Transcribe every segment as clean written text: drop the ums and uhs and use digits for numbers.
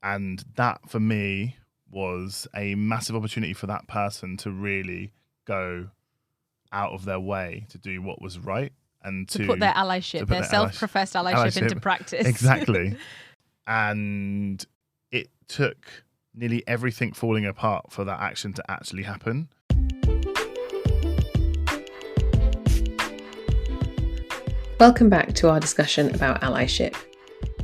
And that for me was a massive opportunity for that person to really go out of their way to do what was right and to put their allyship, their self-professed allyship into practice. Exactly. And it took nearly everything falling apart for that action to actually happen. Welcome back to our discussion about allyship.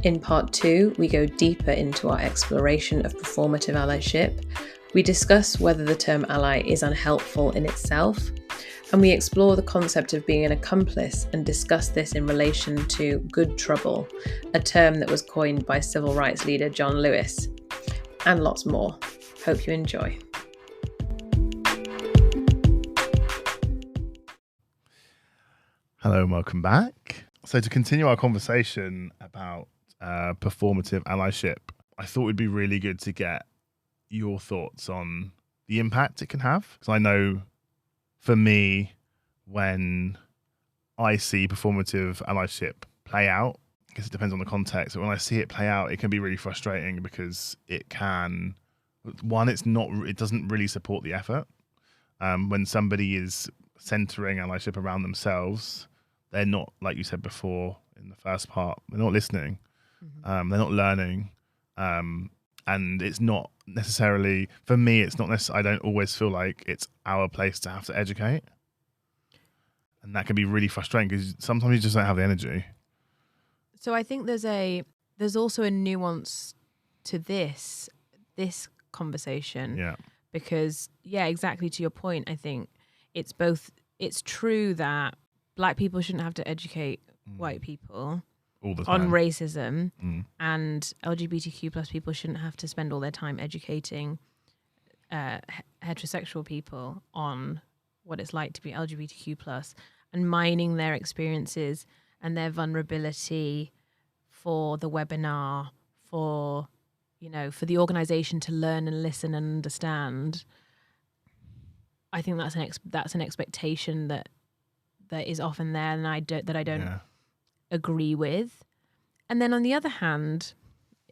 In part 2, we go deeper into our exploration of performative allyship. We discuss whether the term ally is unhelpful in itself, and we explore the concept of being an accomplice and discuss this in relation to good trouble, a term that was coined by civil rights leader John Lewis, and lots more. Hope you enjoy. Hello and welcome back. So to continue our conversation about performative allyship, I thought it'd be really good to get your thoughts on the impact it can have. Because I know for me, when I see performative allyship play out, I guess it depends on the context, but when I see it play out, it can be really frustrating because it can, one, it doesn't really support the effort. When somebody is centering allyship around themselves, they're not, like you said before in the first part, they're not listening, they're not learning, and it's not necessarily, for me, it's not necessarily, I don't always feel like it's our place to have to educate. And that can be really frustrating because sometimes you just don't have the energy. So I think there's also a nuance to this conversation. Yeah. Because, yeah, exactly to your point, I think it's true that Black people shouldn't have to educate white people all the time on racism, and LGBTQ plus people shouldn't have to spend all their time educating heterosexual people on what it's like to be LGBTQ plus and mining their experiences and their vulnerability for the webinar, for the organization to learn and listen and understand. I think that's an expectation that is often there, and I don't agree with. And then on the other hand,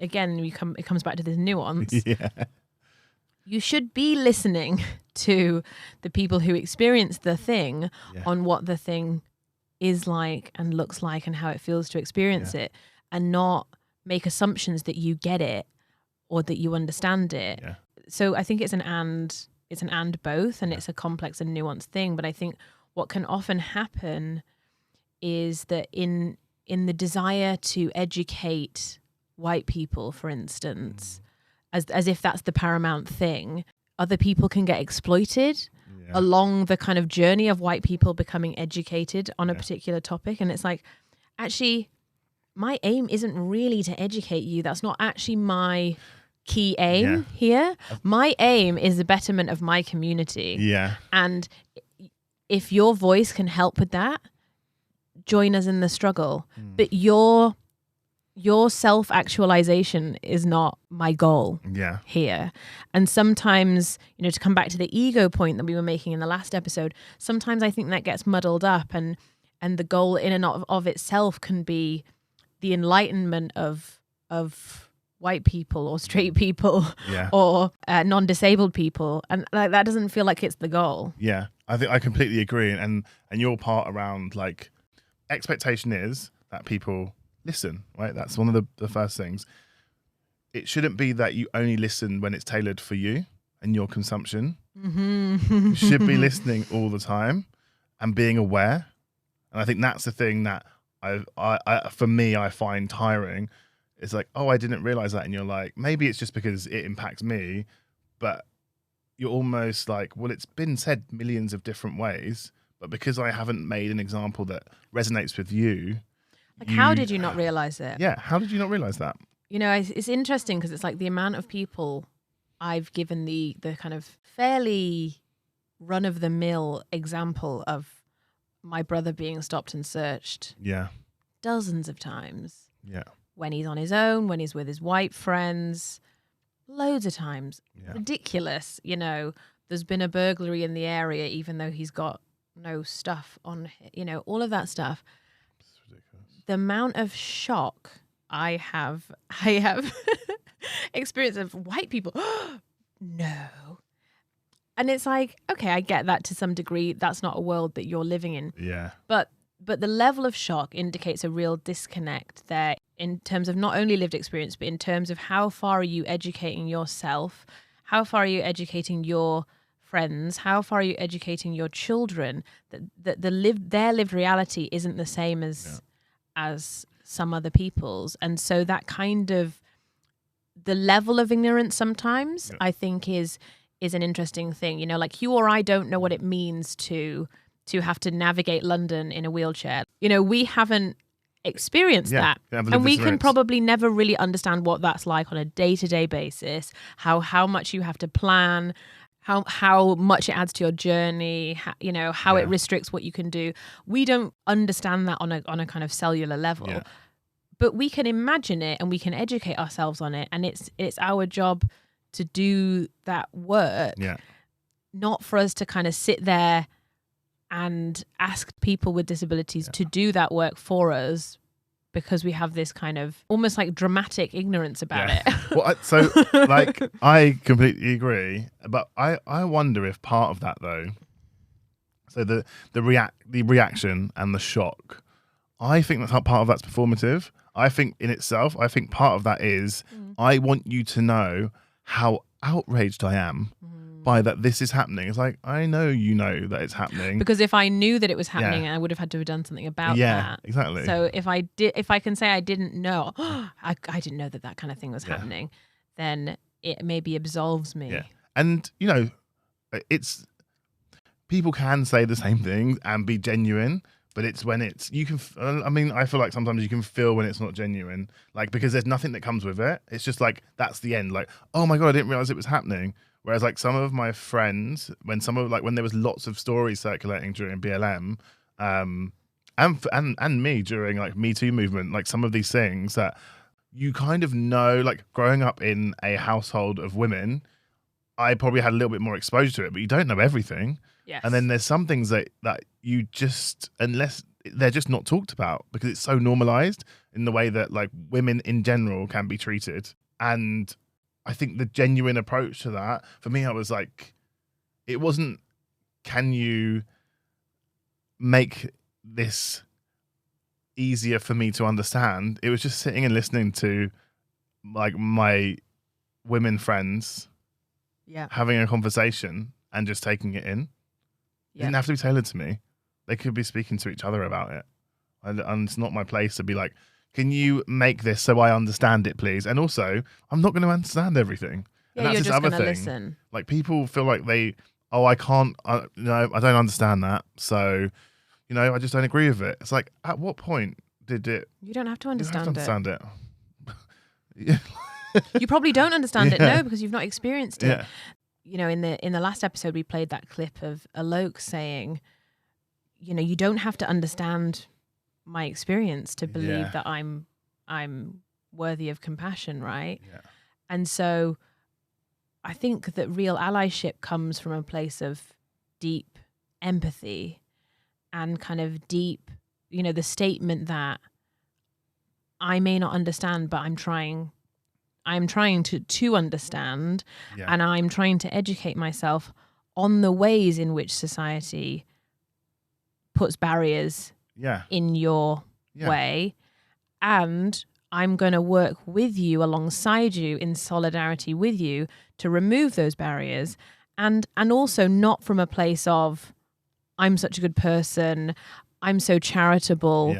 again, it comes back to this nuance. Yeah. You should be listening to the people who experience the thing on what the thing is like and looks like and how it feels to experience it, and not make assumptions that you get it or that you understand it. Yeah. So I think it's an and both, and it's a complex and nuanced thing. But I think what can often happen is that in the desire to educate white people, for instance, as if that's the paramount thing, other people can get exploited along the kind of journey of white people becoming educated on a particular topic. And it's like, actually, my aim isn't really to educate you. That's not actually my key aim here. My aim is the betterment of my community. Yeah. And if your voice can help with that, join us in the struggle. But your self-actualization is not my goal here. And sometimes, to come back to the ego point that we were making in the last episode, sometimes I think that gets muddled up, and the goal in and of itself can be the enlightenment of white people or straight people or non-disabled people, and that doesn't feel like it's the goal. Yeah, I think I completely agree, and your part around like expectation is that people listen, right? That's one of the first things. It shouldn't be that you only listen when it's tailored for you and your consumption. You should be listening all the time and being aware. And I think that's the thing that I for me, I find tiring. It's like, oh, I didn't realize that. And you're like, maybe it's just because it impacts me, but you're almost like, well, it's been said millions of different ways, but because I haven't made an example that resonates with you. Like, how did you not realize it? Yeah. How did you not realize that? It's interesting because it's like the amount of people I've given the kind of fairly run-of-the-mill example of my brother being stopped and searched. Yeah. Dozens of times. Yeah. When he's on his own, when he's with his white friends, loads of times. Yeah. Ridiculous. There's been a burglary in the area, even though he's got no stuff on, all of that stuff. The amount of shock I have experience of white people. No. And it's like, okay, I get that to some degree. That's not a world that you're living in. Yeah. But the level of shock indicates a real disconnect there in terms of not only lived experience, but in terms of how far are you educating yourself? How far are you educating your friends? How far are you educating your children that their lived reality isn't the same as some other people's? And so that kind of the level of ignorance sometimes I think is an interesting thing. You know, like you or I don't know what it means to have to navigate London in a wheelchair. You know, we haven't experienced that. And we can probably never really understand what that's like on a day-to-day basis, how much you have to plan, how much it adds to your journey, how it restricts what you can do. We don't understand that on a kind of cellular level. Yeah. But we can imagine it and we can educate ourselves on it. And it's our job to do that work. Yeah. Not for us to kind of sit there and ask people with disabilities to do that work for us because we have this kind of almost like dramatic ignorance about it. Well, so like I completely agree, but I wonder if part of that though, so the reaction and the shock, I think that's part of that's performative. I think in itself, part of that is I want you to know how outraged I am by that this is happening. It's like, I know you know that it's happening. Because if I knew that it was happening, I would have had to have done something about that. Yeah, exactly. So if I can say I didn't know, I didn't know that kind of thing was happening, then it maybe absolves me. Yeah. And, you know, it's people can say the same thing and be genuine, but it's when you can, I mean, I feel like sometimes you can feel when it's not genuine, like, because there's nothing that comes with it. It's just like, that's the end. Like, oh my God, I didn't realize it was happening. Whereas like some of my friends, when there was lots of stories circulating during BLM, and me during like Me Too movement, like some of these things that you kind of know, like growing up in a household of women, I probably had a little bit more exposure to it, but you don't know everything. Yes. And then there's some things that you just, unless they're just not talked about because it's so normalized in the way that like women in general can be treated. And I think the genuine approach to that, for me, I was like, it wasn't, can you make this easier for me to understand? It was just sitting and listening to like my women friends having a conversation and just taking it in. It didn't have to be tailored to me. They could be speaking to each other about it. And it's not my place to be like, can you make this so I understand it, please? And also, I'm not going to understand everything. Yeah, and that's you're this just other going to thing. listen. Like people feel like I can't, no, I don't understand that. So, you know, I just don't agree with it. It's like, at what point did it? You don't have to understand it. You probably don't understand it, no, because you've not experienced it. Yeah. You know, in the last episode, we played that clip of Alok saying, you know, you don't have to understand my experience to believe that I'm worthy of compassion, right? Yeah. And so I think that real allyship comes from a place of deep empathy and kind of deep, you know, the statement that I may not understand, but I'm trying to understand, and I'm trying to educate myself on the ways in which society puts barriers in your way, and I'm going to work with you, alongside you, in solidarity with you, to remove those barriers, and also not from a place of I'm such a good person, I'm so charitable,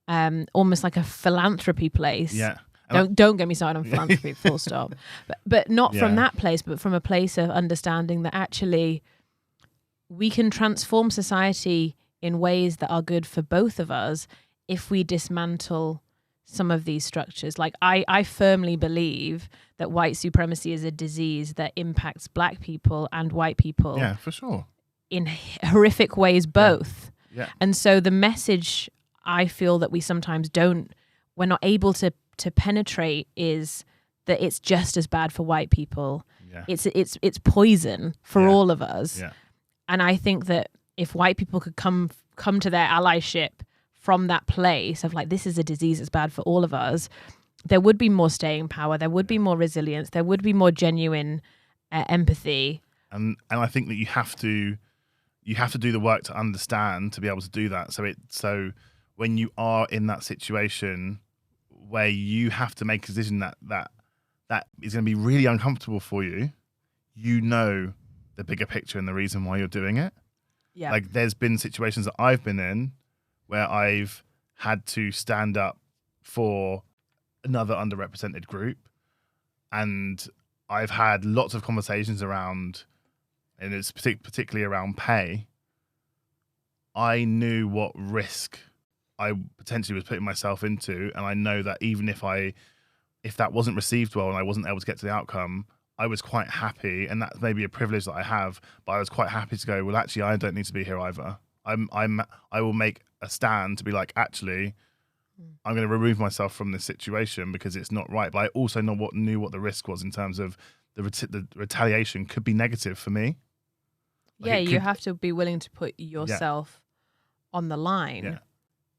almost like a philanthropy place. Yeah. Don't get me started on philanthropy, full stop. But not from that place, but from a place of understanding that actually we can transform society in ways that are good for both of us if we dismantle some of these structures. Like I firmly believe that white supremacy is a disease that impacts Black people and white people. Yeah, for sure. In horrific ways, both. Yeah. And so the message I feel that we sometimes we're not able to penetrate is that it's just as bad for white people. Yeah. It's poison for all of us. Yeah. And I think that if white people could come to their allyship from that place of like, this is a disease that's bad for all of us, there would be more staying power, there would be more resilience, there would be more genuine empathy. And I think that you have to do the work to understand to be able to do that. So when you are in that situation where you have to make a decision that is going to be really uncomfortable for you, you know the bigger picture and the reason why you're doing it. Yeah. Like there's been situations that I've been in where I've had to stand up for another underrepresented group, and I've had lots of conversations around, and it's particularly around pay. I knew what risk I potentially was putting myself into, and I know that even if that wasn't received well and I wasn't able to get to the outcome, I was quite happy, and that's maybe a privilege that I have, but I was quite happy to go, well, actually, I don't need to be here either. I will make a stand to be like, actually, I'm going to remove myself from this situation because it's not right. But I also knew what the risk was in terms of the retaliation could be negative for me. Like you have to be willing to put yourself on the line. Yeah.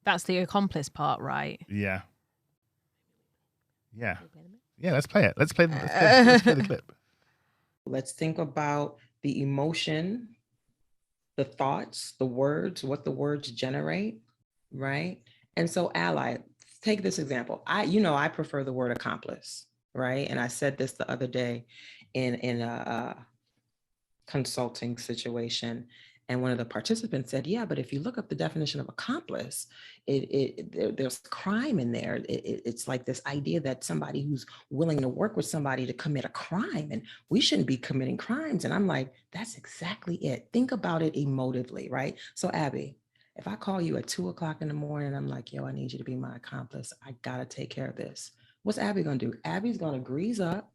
That's the accomplice part, right? Yeah. Yeah. Yeah, let's play it. Let's play the clip. Let's think about the emotion, the thoughts, the words, what the words generate, right? And so ally, take this example. I prefer the word accomplice, right? And I said this the other day in a consulting situation. And one of the participants said, yeah, but if you look up the definition of accomplice, there's crime in there. It's like this idea that somebody who's willing to work with somebody to commit a crime, and we shouldn't be committing crimes. And I'm like, that's exactly it. Think about it emotively, right? So Abby, if I call you at 2:00 in the morning, I'm like, yo, I need you to be my accomplice. I gotta take care of this. What's Abby gonna do? Abby's gonna grease up,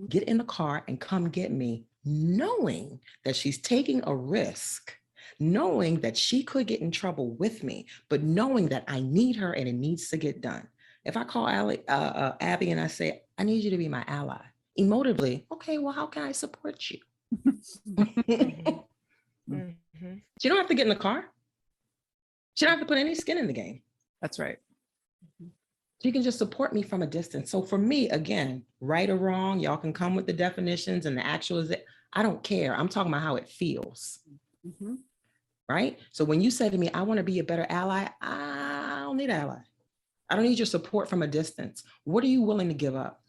get in the car and come get me, knowing that she's taking a risk, knowing that she could get in trouble with me, but knowing that I need her and it needs to get done. If I call Abby and I say, I need you to be my ally, emotively, okay, well, how can I support you? She don't have to get in the car. She don't have to put any skin in the game. That's right. She can just support me from a distance. So for me, again, right or wrong, y'all can come with the definitions and the actual, I don't care. I'm talking about how it feels. Mm-hmm. Right? So when you say to me, I want to be a better ally, I don't need an ally. I don't need your support from a distance. What are you willing to give up?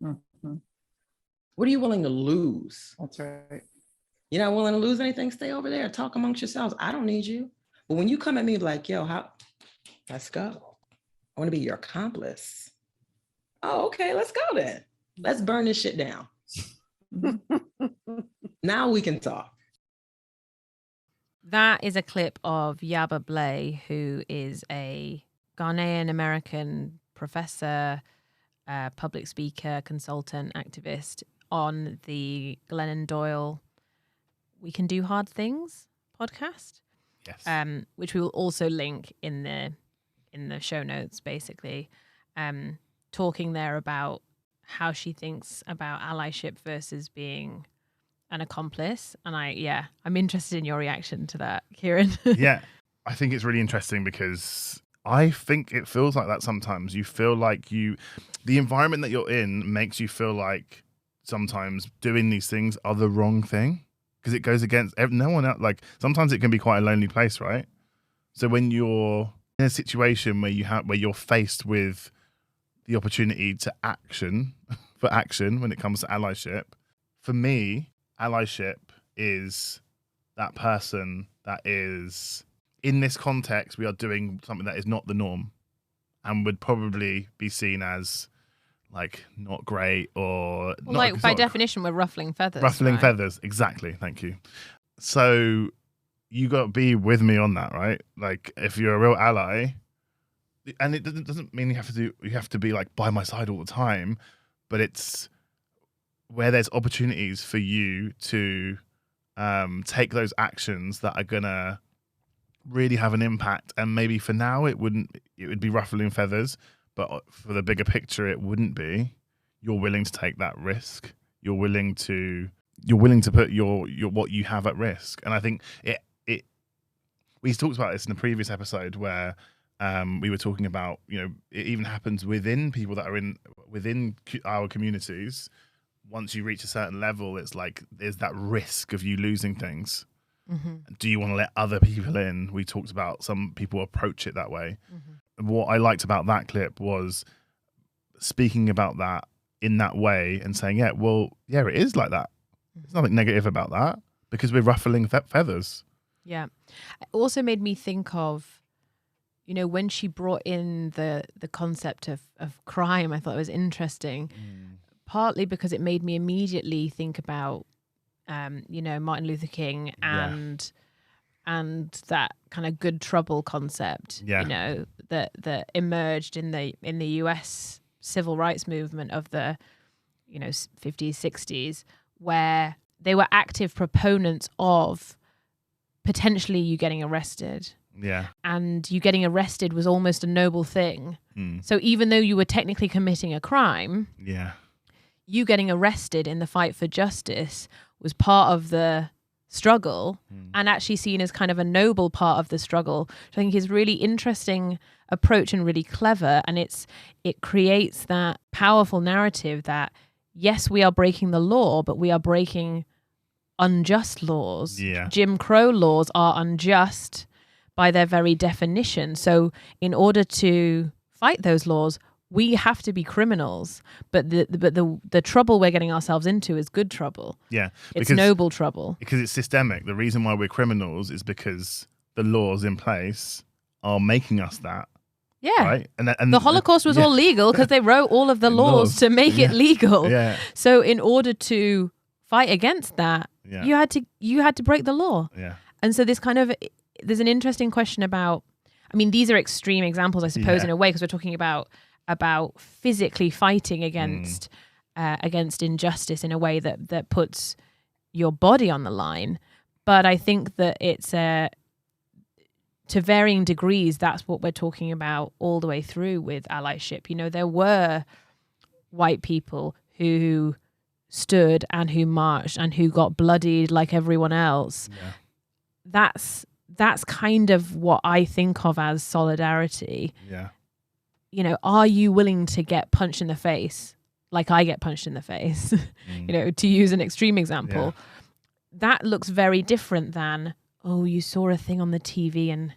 Mm-hmm. What are you willing to lose? That's right. You're not willing to lose anything? Stay over there. Talk amongst yourselves. I don't need you. But when you come at me like, yo, let's go. I want to be your accomplice. Oh, okay, let's go then. Let's burn this shit down. Now we can talk. That is a clip of Yaba Blay, who is a Ghanaian American professor, public speaker, consultant, activist on the Glennon Doyle We Can Do Hard Things podcast. Yes. Which we will also link in the show notes, basically, talking there about how she thinks about allyship versus being an accomplice. And I'm interested in your reaction to that, Kieran. Yeah, I think it's really interesting because I think it feels like that sometimes. You feel like the environment that you're in makes you feel like sometimes doing these things are the wrong thing because it goes against no one else. Like sometimes it can be quite a lonely place, right? So when you're in a situation where you're faced with the opportunity to action when it comes to allyship, for me, allyship is that person that is in this context. We are doing something that is not the norm and would probably be seen as like not great or well, like by definition we're ruffling feathers. Feathers, exactly. Thank you. So you got to be with me on that, right? Like if you're a real ally, and it doesn't mean you have to be like by my side all the time, but it's where there's opportunities for you to take those actions that are gonna really have an impact. And maybe for now it would be ruffling feathers, but for the bigger picture it wouldn't be. You're willing to take that risk. You're willing to put your what you have at risk. And I think we talked about this in a previous episode where we were talking about, it even happens within people that are within our communities. Once you reach a certain level, it's like there's that risk of you losing things. Mm-hmm. Do you want to let other people in? We talked about some people approach it that way. Mm-hmm. What I liked about that clip was speaking about that in that way and saying, it is like that. There's nothing negative about that because we're ruffling feathers. Yeah. It also made me think of, when she brought in the concept of crime, I thought it was interesting. Partly because it made me immediately think about, Martin Luther King and that kind of good trouble concept, that emerged in the US civil rights movement of the, 50s, 60s, where they were active proponents of potentially you getting arrested. Yeah. And you getting arrested was almost a noble thing. So even though you were technically committing a crime, you getting arrested in the fight for justice was part of the struggle and actually seen as kind of a noble part of the struggle, which I think is really interesting approach and really clever. And it creates that powerful narrative that, yes, we are breaking the law, but we are breaking unjust laws. Yeah. Jim Crow laws are unjust by their very definition. So in order to fight those laws, we have to be criminals, but the trouble we're getting ourselves into is good trouble. Yeah, it's noble trouble because it's systemic. The reason why we're criminals is because the laws in place are making us that. Yeah, right. And the Holocaust was all legal because they wrote all of the laws to make it legal. Yeah. So in order to fight against that, you had to break the law. Yeah. And so there's an interesting question about. I mean, these are extreme examples, I suppose, in a way, because we're talking about physically fighting against injustice in a way that puts your body on the line. But I think that it's to varying degrees, that's what we're talking about all the way through with allyship. There were white people who stood and who marched and who got bloodied like everyone else. Yeah. That's kind of what I think of as solidarity. Yeah. Are you willing to get punched in the face like I get punched in the face? To use an extreme example, that looks very different than, oh, you saw a thing on the TV and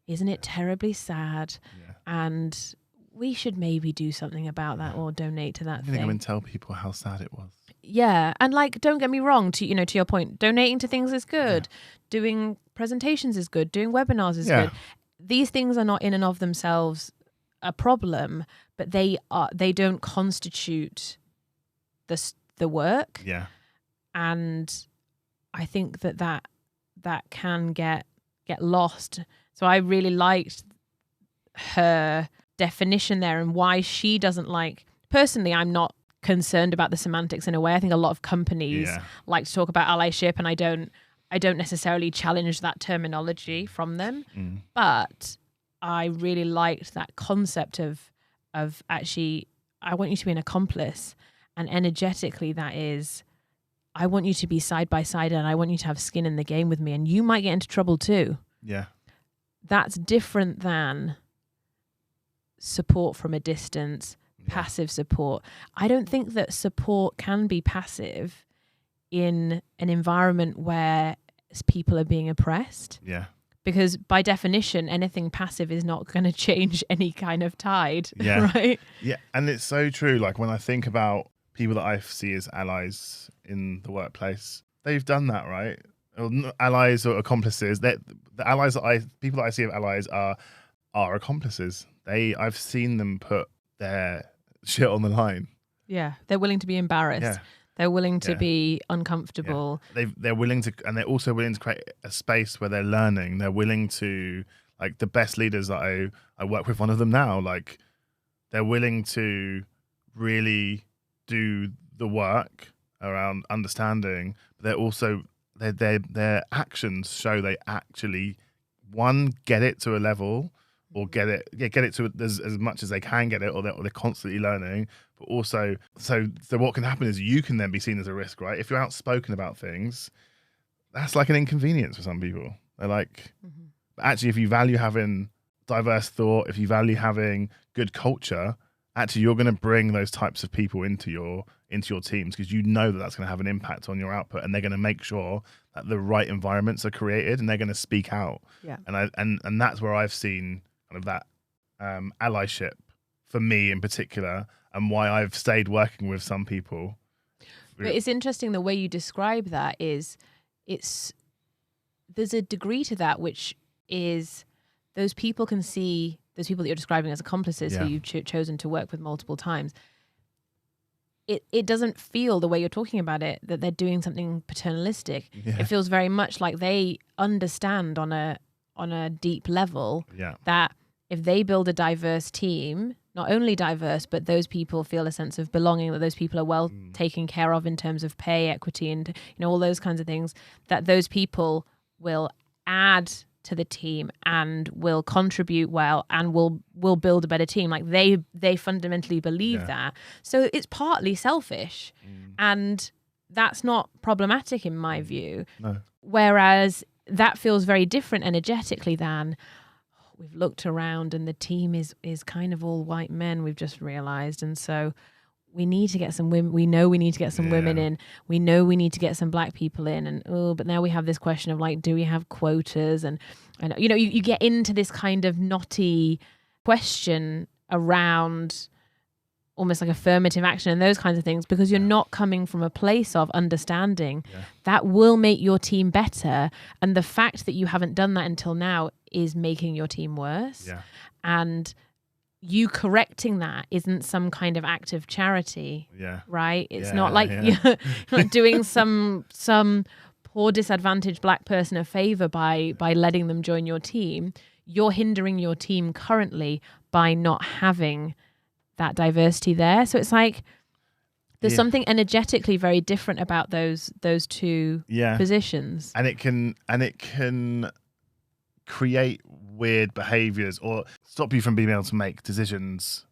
isn't it terribly sad? Yeah. And we should maybe do something about that or donate to that thing. Come and tell people how sad it was. Yeah. And don't get me wrong, to your point, donating to things is good. Yeah. Doing presentations is good. Doing webinars is good. These things are not in and of themselves a problem, but they don't constitute the work. Yeah. And I think that can get lost. So I really liked her definition there and why she doesn't personally, I'm not concerned about the semantics in a way. I think a lot of companies like to talk about allyship, and I don't necessarily challenge that terminology from them. But I really liked that concept of actually, I want you to be an accomplice, and energetically that is, I want you to be side by side and I want you to have skin in the game with me, and you might get into trouble too. Yeah. That's different than support from a distance, passive support. I don't think that support can be passive in an environment where people are being oppressed. Yeah. Because by definition, anything passive is not going to change any kind of tide. Yeah. Right? Yeah. And it's so true. Like when I think about people that I see as allies in the workplace, they've done that, right? Or allies or accomplices. The allies people that I see as allies are accomplices. I've seen them put their shit on the line. Yeah. They're willing to be embarrassed. Yeah. They're willing to be uncomfortable. Yeah. They're willing to, and they're also willing to create a space where they're learning. They're willing to, like the best leaders that I work with, one of them now, like they're willing to really do the work around understanding. But they're also, their actions show they actually, get it to a level, or get it to as much as they can get it, or they're constantly learning. But also, so what can happen is you can then be seen as a risk, right? If you're outspoken about things, that's like an inconvenience for some people. They're like, but actually, if you value having diverse thought, if you value having good culture, actually you're going to bring those types of people into your teams, because you know that that's going to have an impact on your output, and they're going to make sure that the right environments are created, and they're going to speak out. Yeah. And that's where I've seen kind of that allyship for me in particular, and why I've stayed working with some people. But it's interesting the way you describe that is there's a degree to that which is those people can see, those people that you're describing as accomplices who you've chosen to work with multiple times. It doesn't feel the way you're talking about it that they're doing something paternalistic. Yeah. It feels very much like they understand on a deep level that if they build a diverse team, not only diverse, but those people feel a sense of belonging, that those people are well taken care of in terms of pay, equity, and all those kinds of things, that those people will add to the team and will contribute well and will build a better team. Like they fundamentally believe that. So it's partly selfish, and that's not problematic in my view. No. Whereas that feels very different energetically than we've looked around and the team is kind of all white men, we've just realized, and so we need to get some women. We know we need to get some women in. We know we need to get some black people in. And but now we have this question of like, do we have quotas? And you get into this kind of knotty question around almost like affirmative action and those kinds of things, because you're not coming from a place of understanding that will make your team better. And the fact that you haven't done that until now is making your team worse. Yeah. And you correcting that isn't some kind of act of charity, right? It's not like you're not doing some poor disadvantaged black person a favor by letting them join your team. You're hindering your team currently by not having that diversity there. So it's like there's something energetically very different about those two positions, and it can create weird behaviors or stop you from being able to make decisions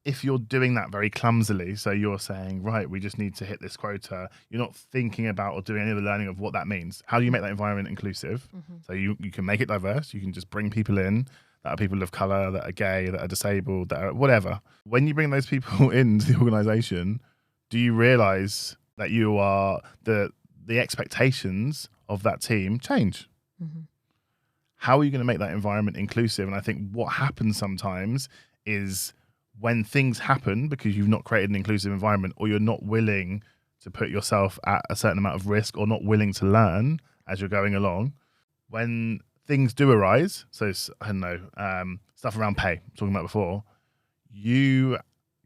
if you're doing that very clumsily. So you're saying, right, we just need to hit this quota. You're not thinking about or doing any of the learning of what that means. How do you make that environment inclusive? So you can make it diverse. You can just bring people in that are people of color, that are gay, that are disabled, that are whatever. When you bring those people into the organization, do you realize that you are the expectations of that team change? How are you going to make that environment inclusive? And I think what happens sometimes is when things happen because you've not created an inclusive environment, or you're not willing to put yourself at a certain amount of risk, or not willing to learn as you're going along, when things do arise, so I don't know, stuff around pay, talking about before, you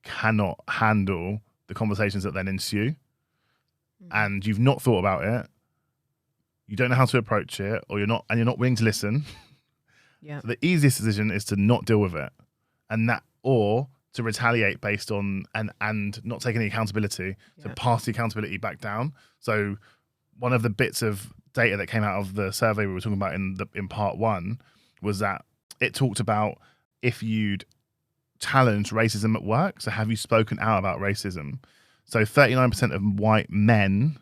cannot handle the conversations that then ensue, and you've not thought about it. You don't know how to approach it, or you're not willing to listen. So the easiest decision is to not deal with it, or to retaliate based on and not take any accountability, to pass the accountability back down. So one of the bits of data that came out of the survey we were talking about in part one was that it talked about if you'd challenged racism at work. So have you spoken out about racism? So 39% of white men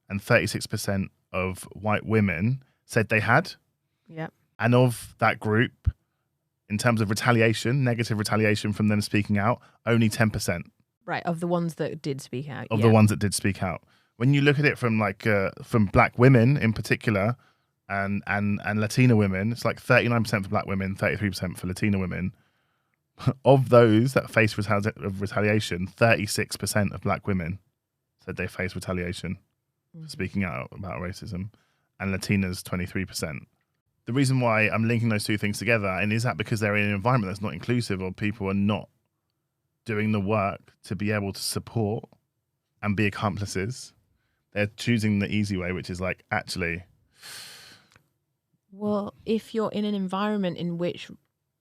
and 36% of white women said they had. And of that group, in terms of retaliation, negative retaliation from them speaking out, only 10%. Right, of the ones that did speak out. Of the ones that did speak out. When you look at it from from black women in particular and Latina women, it's like 39% for black women, 33% for Latina women. Of those that face retaliation, 36% of black women said they face retaliation for speaking out about racism, and Latinas 23%. The reason why I'm linking those two things together, and is that because they're in an environment that's not inclusive, or people are not doing the work to be able to support and be accomplices. They're choosing the easy way, which is like, actually. Well, if you're in an environment in which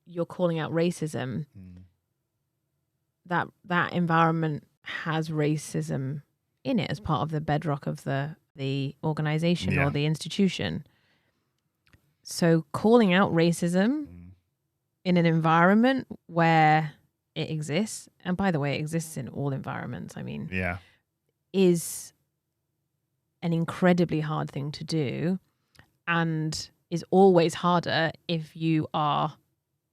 you're calling out racism, that environment has racism in it as part of the bedrock of the organization or the institution. So calling out racism in an environment where it exists, and by the way, it exists in all environments, I mean, is an incredibly hard thing to do, and is always harder if you are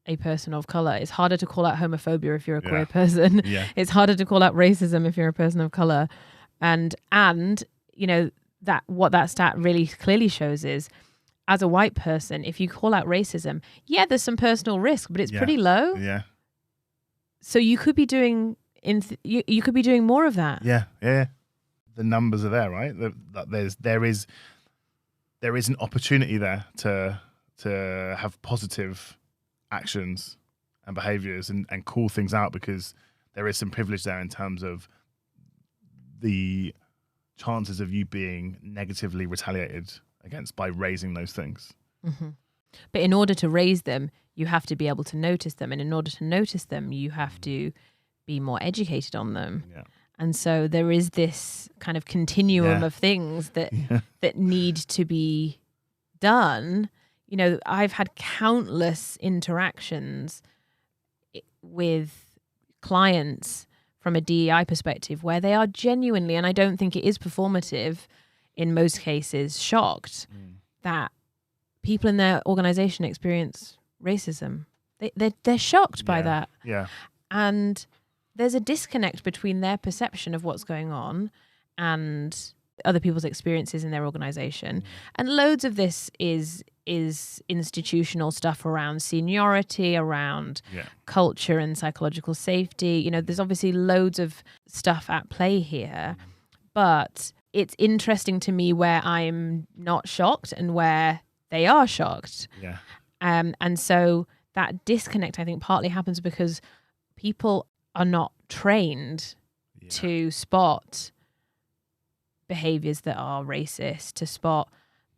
a person of color. It's harder to call out homophobia if you're a Yeah. queer person. Yeah. It's harder to call out racism if you're a person of color. And you know, that what that stat really clearly shows is, as a white person, if you call out racism, yeah, there's some personal risk, but it's Yeah. pretty low. Yeah. So you could be doing you could be doing more of that. Yeah. Yeah. The numbers are there, right? There is an opportunity there to have positive actions and behaviors and call things out, because there is some privilege there in terms of the chances of you being negatively retaliated against by raising those things. Mm-hmm. But in order to raise them, you have to be able to notice them. And in order to notice them, you have to be more educated on them. Yeah. And so there is this kind of continuum Yeah. of things that that need to be done. You know, I've had countless interactions with clients from a DEI perspective where they are genuinely, and I don't think it is performative in most cases, shocked that people in their organization experience racism. They're shocked by that. Yeah. And there's a disconnect between their perception of what's going on and other people's experiences in their organization. And loads of this is institutional stuff around seniority, around culture and psychological safety. You know, there's obviously loads of stuff at play here, but it's interesting to me where I'm not shocked and where they are shocked. Yeah. And so that disconnect, I think, partly happens because people are not trained to spot behaviors that are racist, to spot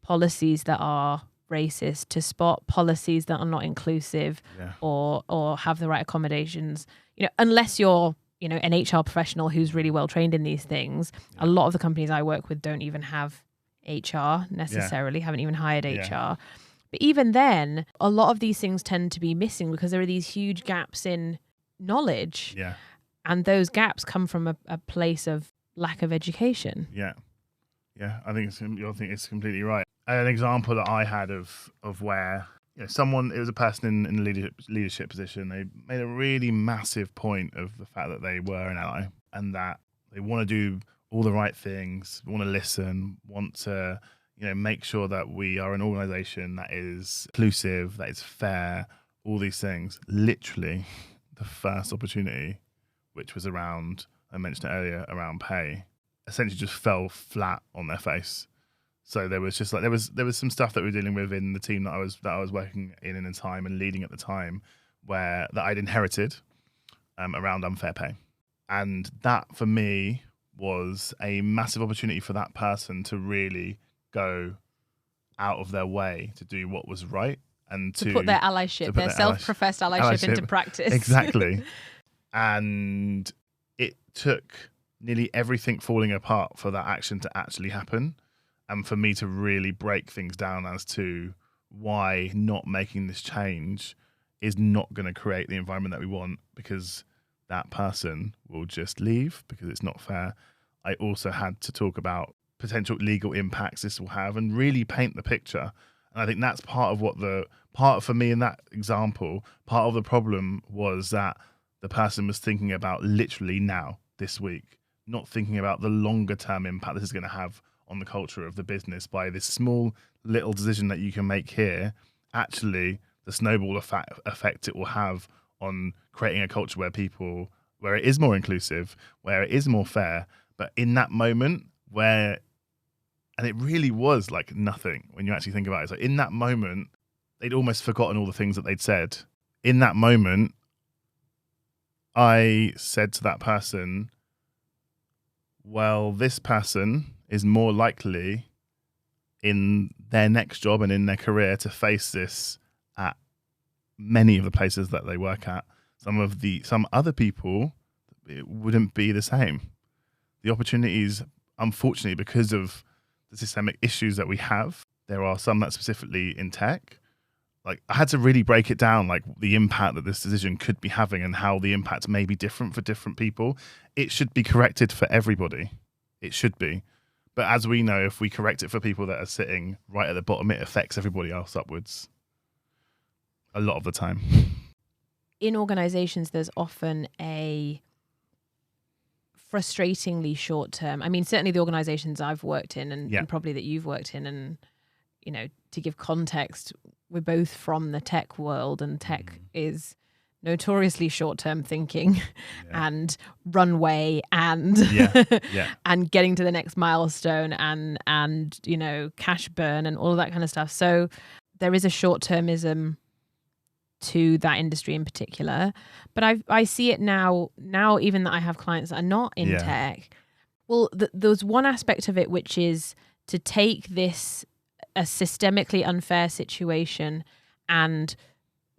policies that are racist, to spot policies that are not inclusive or have the right accommodations. You know, unless you're, you know, an HR professional who's really well trained in these things. A lot of the companies I work with don't even have HR necessarily, haven't even hired HR. But even then, a lot of these things tend to be missing because there are these huge gaps in knowledge. Yeah. And those gaps come from a place of lack of education. Yeah. Yeah. I think it's completely right. An example that I had of where, you know, it was a person in a leadership position. They made a really massive point of the fact that they were an ally and that they want to do all the right things, want to listen, want to, you know, make sure that we are an organization that is inclusive, that is fair, all these things. Literally, the first opportunity, which was around, I mentioned it earlier, around pay, essentially just fell flat on their face. So there was just like there was some stuff that we were dealing with in the team that I was working in a time and leading at the time, that I'd inherited around unfair pay, and that for me was a massive opportunity for that person to really go out of their way to do what was right and to put their allyship, their self-professed allyship into practice. Exactly. And it took nearly everything falling apart for that action to actually happen, and for me to really break things down as to why not making this change is not going to create the environment that we want, because that person will just leave because it's not fair. I also had to talk about potential legal impacts this will have and really paint the picture. And I think that's for me in that example, part of the problem was that the person was thinking about literally now, this week, not thinking about the longer term impact this is going to have on the culture of the business by this small little decision that you can make here. Actually, the snowball effect it will have on creating a culture where it is more inclusive, where it is more fair. But in that moment and it really was like nothing when you actually think about it. So in that moment, they'd almost forgotten all the things that they'd said. In that moment, I said to that person, well, this person is more likely in their next job and in their career to face this at many of the places that they work at. Some other people, it wouldn't be the same. The opportunities, unfortunately, because of the systemic issues that we have, there are some that specifically in tech. Like, I had to really break it down, like the impact that this decision could be having and how the impact may be different for different people. It should be corrected for everybody. It should be. But as we know, if we correct it for people that are sitting right at the bottom, it affects everybody else upwards a lot of the time. in organizations, there's often a frustratingly short term. I mean, certainly the organizations I've worked in and probably that you've worked in, and, you know, to give context, we're both from the tech world, and tech is notoriously short-term thinking and runway and and getting to the next milestone and you know, cash burn and all of that kind of stuff. So there is a short-termism to that industry in particular, but I see it now even that I have clients that are not in tech. Well, there's one aspect of it which is to take this a systemically unfair situation and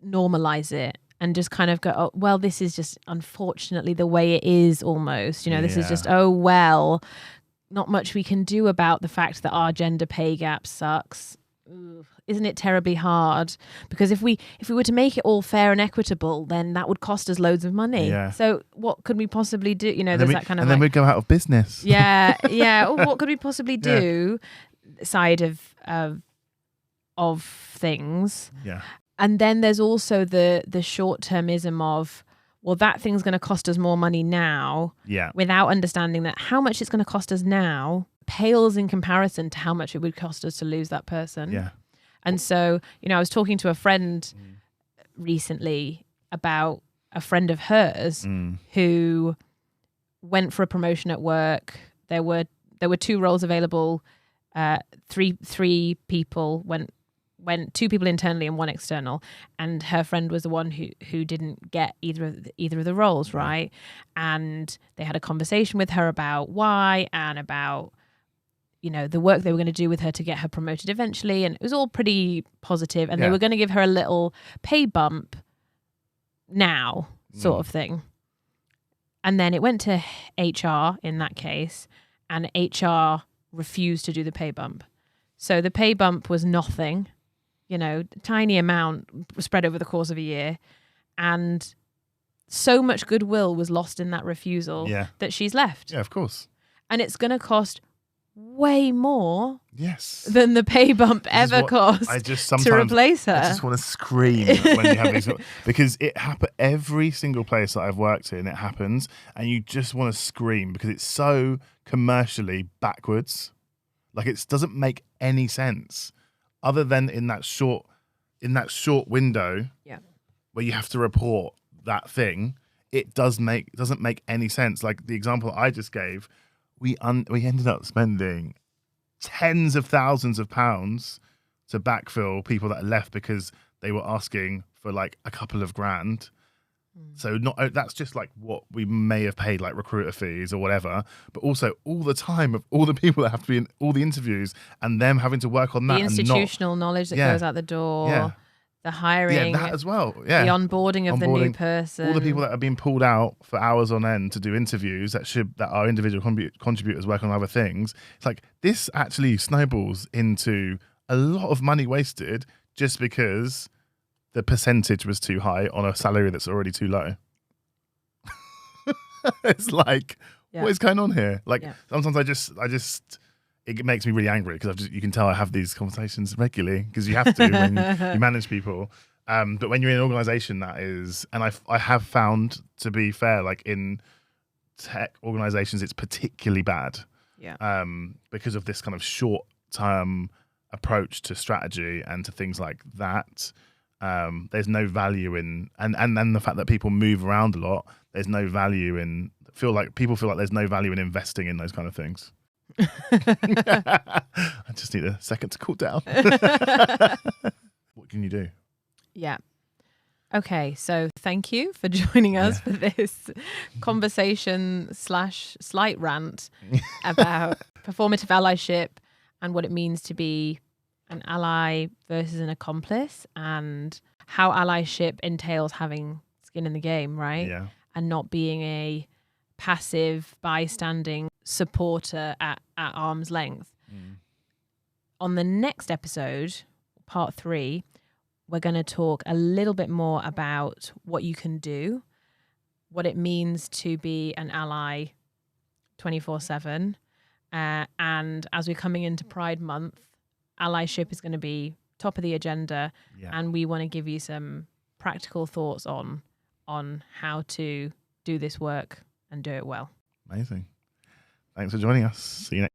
normalize it and just kind of go, oh, well, this is just unfortunately the way it is almost, you know, this is just, oh, well, not much we can do about the fact that our gender pay gap sucks. Ugh, isn't it terribly hard? Because if we were to make it all fair and equitable, then that would cost us loads of money. Yeah. So what could we possibly do? You know, there's that kind of, and then we'd go out of business. Yeah. Oh, what could we possibly do? Side of things. Yeah. And then there's also the short-termism of, well, that thing's going to cost us more money now, without understanding that how much it's going to cost us now pales in comparison to how much it would cost us to lose that person. Yeah. And so, you know, I was talking to a friend recently about a friend of hers who went for a promotion at work. There were 2 roles available. Three people went 2 people internally and 1 external, and her friend was the one who didn't get either of the roles, right? And they had a conversation with her about why and about, you know, the work they were going to do with her to get her promoted eventually, and it was all pretty positive, and they were going to give her a little pay bump now, sort of thing. And then it went to HR in that case, and HR refused to do the pay bump. So the pay bump was nothing, you know, tiny amount spread over the course of a year. And so much goodwill was lost in that refusal that she's left. Yeah, of course. And it's going to cost way more than the pay bump ever cost to replace her. I just want to scream when you have these, because it happens every single place that I've worked in. It happens, and you just want to scream because it's so commercially backwards. Like, it doesn't make any sense, other than in that short window where you have to report that thing. It doesn't make any sense. Like the example I just gave, we ended up spending tens of thousands of pounds to backfill people that left because they were asking for like a couple of grand. So that's just like what we may have paid, like recruiter fees or whatever, but also all the time of all the people that have to be in all the interviews and them having to work on that. The institutional knowledge that goes out the door, the hiring, that as well, the onboarding of the new person, all the people that are being pulled out for hours on end to do interviews that are individual contributors working on other things. It's like this actually snowballs into a lot of money wasted just because the percentage was too high on a salary that's already too low. It's like, what is going on here? Like sometimes I just it makes me really angry because you can tell I have these conversations regularly because you have to when you manage people. But when you're in an organization that is, and I have found, to be fair, like in tech organizations, it's particularly bad. Yeah. Because of this kind of short-term approach to strategy and to things like that. There's no value in, and the fact that people move around a lot, there's no value in, people feel like there's no value in investing in those kind of things. I just need a second to cool down. What can you do? Yeah. Okay, so thank you for joining us for this conversation / slight rant about performative allyship and what it means to be an ally versus an accomplice, and how allyship entails having skin in the game, right? Yeah. And not being a passive, bystanding supporter at arm's length. On the next episode, part 3, we're going to talk a little bit more about what you can do, what it means to be an ally 24/7. And as we're coming into Pride Month, allyship is going to be top of the agenda, and we want to give you some practical thoughts on on how to do this work and do it well. Amazing. Thanks for joining us. See you next